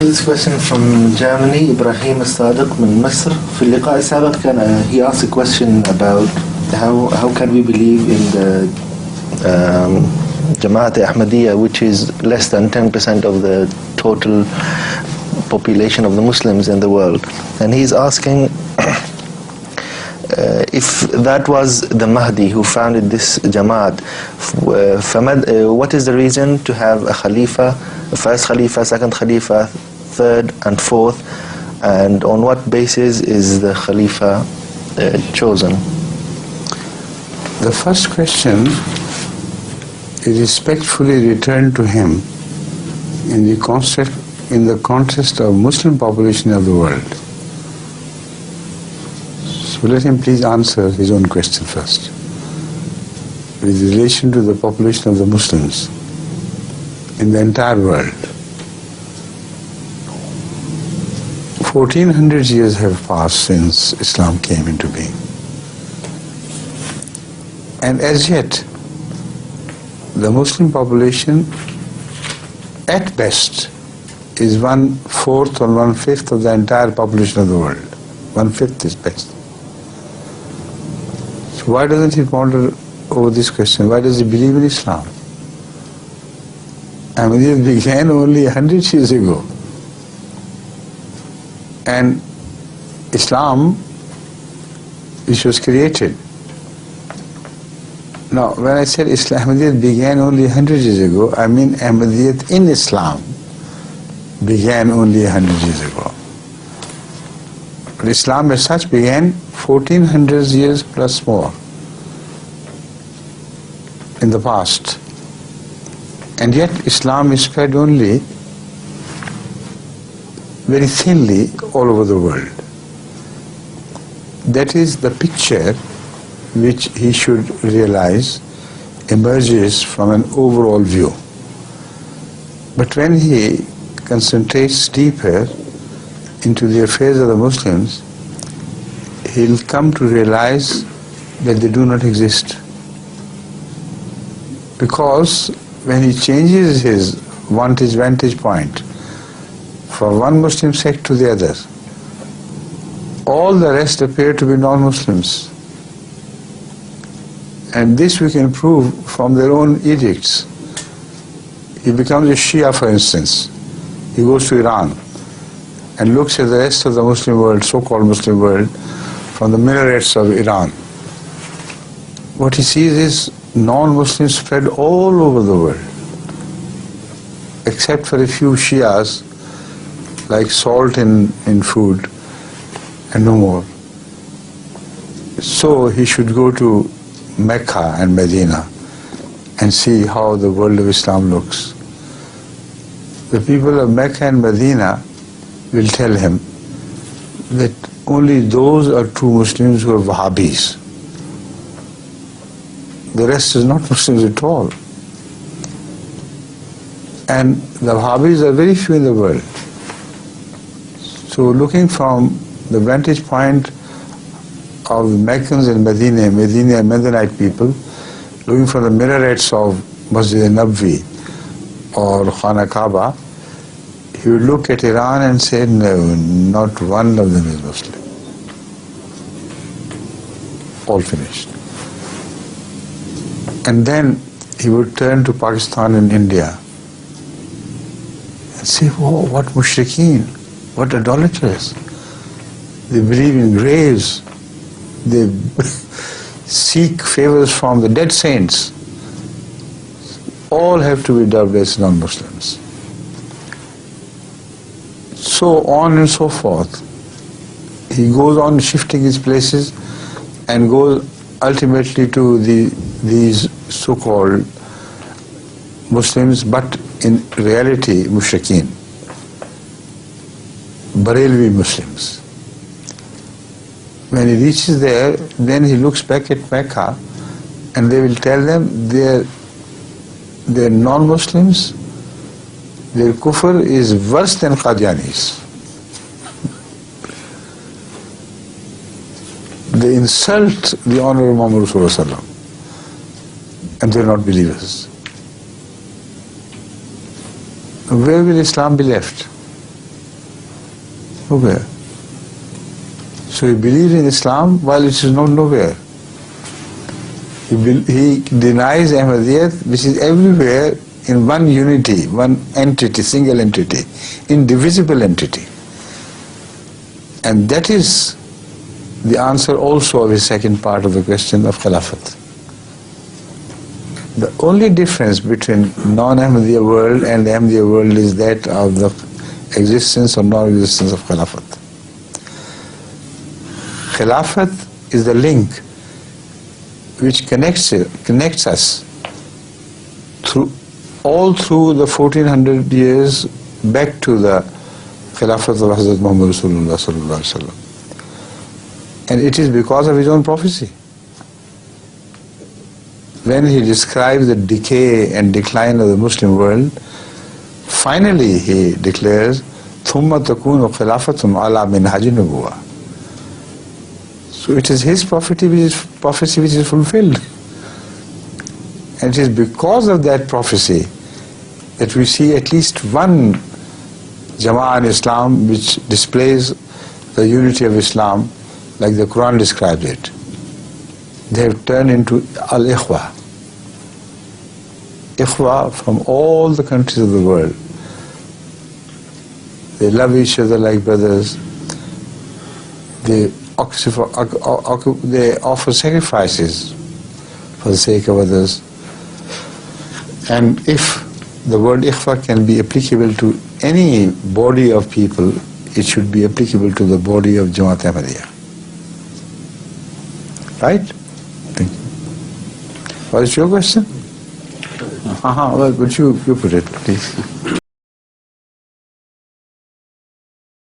This question from Germany, Ibrahim Sadiq من مصر. في اللقاء السابق كان he asked a question about how can we believe in the Jamaat Ahmadiyya, which is less than 10% of the total population of the Muslims in the world. And he's asking if that was the Mahdi who founded this Jamaat, what is the reason to have a Khalifa, first Khalifa, second Khalifa, third and fourth, and on what basis is the Khalifa chosen? The first question is respectfully returned to him in the context of Muslim population of the world. So let him please answer his own question first. With relation to the population of the Muslims in the entire world. 1400 years have passed since Islam came into being. And as yet, the Muslim population at best is 1/4 or 1/5 of the entire population of the world. 1/5 is best. So why doesn't he ponder over this question? Why does he believe in Islam? Ahmadiyya began only 100 years ago. And Islam, which was created. Now, when I said Ahmadiyya began only 100 years ago, I mean Ahmadiyya in Islam began only 100 years ago. But Islam as such began 1400 years plus more in the past. And yet Islam is spread only very thinly all over the world. That is the picture which he should realize emerges from an overall view. But when he concentrates deeper into the affairs of the Muslims, he'll come to realize that they do not exist. Because when he changes his vantage point from one Muslim sect to the other, all the rest appear to be non-Muslims. And this we can prove from their own edicts. He becomes a Shia, for instance. He goes to Iran and looks at the rest of the Muslim world, so-called Muslim world, from the minarets of Iran. What he sees is non-Muslims spread all over the world, except for a few Shias, like salt in food, and no more. So he should go to Mecca and Medina and see how the world of Islam looks. The people of Mecca and Medina will tell him that only those are true Muslims who are Wahhabis. The rest is not Muslims at all. And the Wahhabis are very few in the world. So looking from the vantage point of the Meccans and Medina and Medinite people, looking from the minarets of Masjid al-Nabwi or Khana Kaaba, he would look at Iran and say, no, not one of them is Muslim. All finished. And then he would turn to Pakistan and India and say, oh, what mushrikeen, what idolaters. They believe in graves. They seek favors from the dead saints. All have to be dubbed as non-Muslims. So on and so forth. He goes on shifting his places and goes ultimately to these so-called Muslims, but in reality mushrikeen, Barelvi Muslims. When he reaches there, then he looks back at Mecca and they will tell them they're non-Muslims, their kufr is worse than Qadianis. They insult the Honorable Muhammad Rasulullah and they're not believers. Where will Islam be left? Nowhere. So he believes in Islam while it is not nowhere. He denies Ahmadiyyat, which is everywhere in one unity, one entity, single entity, indivisible entity. And that is the answer also of his second part of the question of Khilafat. The only difference between non-Ahmadiyya world and the Ahmadiyya world is that of the existence or non-existence of Khilafat. Khilafat is the link which connects us through the 1400 years back to the Khilafat of Hazrat Muhammad Rasulullah sallallahu alaihi wasallam. And it is because of his own prophecy. When he describes the decay and decline of the Muslim world, finally he declares, ثُمَّ تَكُونُ خِلَافَةٌ عَلَى مِنْهَجِ النُّبُوَّةِ. So it is his prophecy which is fulfilled. And it is because of that prophecy that we see at least one Jama'ah in Islam which displays the unity of Islam like the Quran describes it. They have turned into al-ikhwa. Ikhwa from all the countries of the world. They love each other like brothers. They offer sacrifices for the sake of others. And if the word ikhwa can be applicable to any body of people, it should be applicable to the body of Jamaat Ahmadiyya. Right? Thank you. What is your question? Well, would you put it, please?